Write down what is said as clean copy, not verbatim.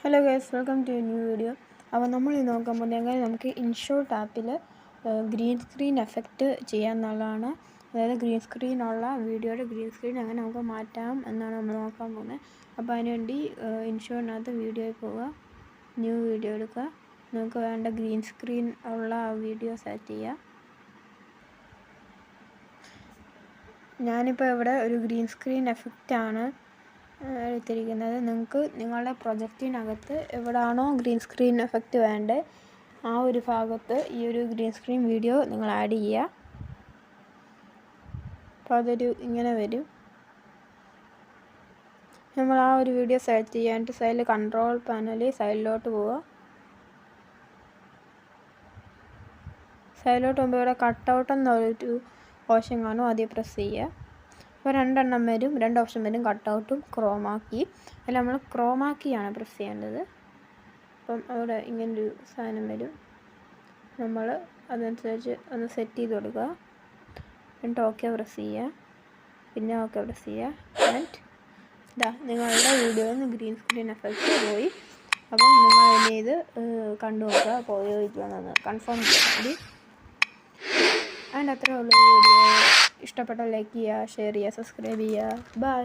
Hello guys, welcome to a new video. അപ്പോൾ നമ്മൾ ഇന്ന് നോക്കാൻ പോകുന്നത് എങ്ങനെ നമുക്ക് ഇൻഷോട്ട് ആപ്പിൽ ഗ്രീൻ സ്ക്രീൻ എഫക്റ്റ് ചെയ്യാമെന്നുള്ളതാണ്. അതായത് ഗ്രീൻ സ്ക്രീനുള്ള വീഡിയോയുടെ ഗ്രീൻ സ്ക്രീൻ എങ്ങനെ നമുക്ക് മാറ്റാം എന്നാണ് നമ്മൾ നോക്കാൻ പോകുന്നത്. അപ്പോൾ അതിനുവേണ്ടി ഇൻഷോട്ടിനകത്ത് വീഡിയോയിൽ പോവുക, ന്യൂ വീഡിയോ എടുക്കുക, നമുക്ക് വേണ്ട ഗ്രീൻ സ്ക്രീൻ ഉള്ള ആ വീഡിയോ സെലക്ട് ചെയ്യുക. ഞാനിപ്പോൾ ഇവിടെ ഒരു ഗ്രീൻ സ്ക്രീൻ എഫക്റ്റാണ് എടുത്തിരിക്കുന്നത്. നിങ്ങൾക്ക് നിങ്ങളുടെ പ്രൊജക്റ്റിനകത്ത് എവിടെയാണോ ഗ്രീൻ സ്ക്രീൻ എഫക്റ്റ് വേണ്ടത് ആ ഒരു ഭാഗത്ത് ഈ ഒരു ഗ്രീൻ സ്ക്രീൻ വീഡിയോ നിങ്ങൾ ആഡ് ചെയ്യുക. അപ്പോൾ അതൊരു ഇങ്ങനെ വരും. നമ്മൾ ആ ഒരു വീഡിയോ സെലക്ട് ചെയ്യാനായിട്ട് സൈഡിൽ കൺട്രോൾ പാനലിൽ സൈഡിലോട്ട് പോവുക. സൈഡിലോട്ട് പോകുമ്പോൾ ഇവിടെ കട്ടൗട്ട് എന്നൊരു ഓപ്ഷൻ കാണും, ആദ്യം പ്രസ് ചെയ്യുക. അപ്പോൾ രണ്ടെണ്ണം വരും, രണ്ട് ഓപ്ഷൻ വരും, കട്ടൗട്ടും ക്രോമാക്കി. അതിൽ നമ്മൾ ക്രോമാക്കിയാണ് പ്രസ് ചെയ്യേണ്ടത്. അപ്പം അവിടെ ഇങ്ങനൊരു സാധനം വരും, നമ്മൾ അതനുസരിച്ച് ഒന്ന് സെറ്റ് ചെയ്ത് കൊടുക്കുക. എന്നിട്ട് ഓക്കെ പ്രസ് ചെയ്യുക, പിന്നെ ഓക്കെ പ്രസ് ചെയ്യുക. ആൻഡ് നിങ്ങളുടെ വീഡിയോയിൽ നിന്ന് ഗ്രീൻ സ്ക്രീൻ എഫക്റ്റ് പോയി. അപ്പം നിങ്ങൾ ഇനി ഇത് കണ്ടു നോക്കുക, പോയോ ഇല്ലയെന്ന് കൺഫേം ചെയ്യാൻ വേണ്ടി. ആൻഡ് അത്രേ ഉള്ളൂ വീഡിയോ. ഇഷ്ടപ്പെട്ടാൽ ലൈക്ക് ചെയ്യുക, ഷെയർ ചെയ്യുക, സബ്സ്ക്രൈബ് ചെയ്യുക. ബൈ.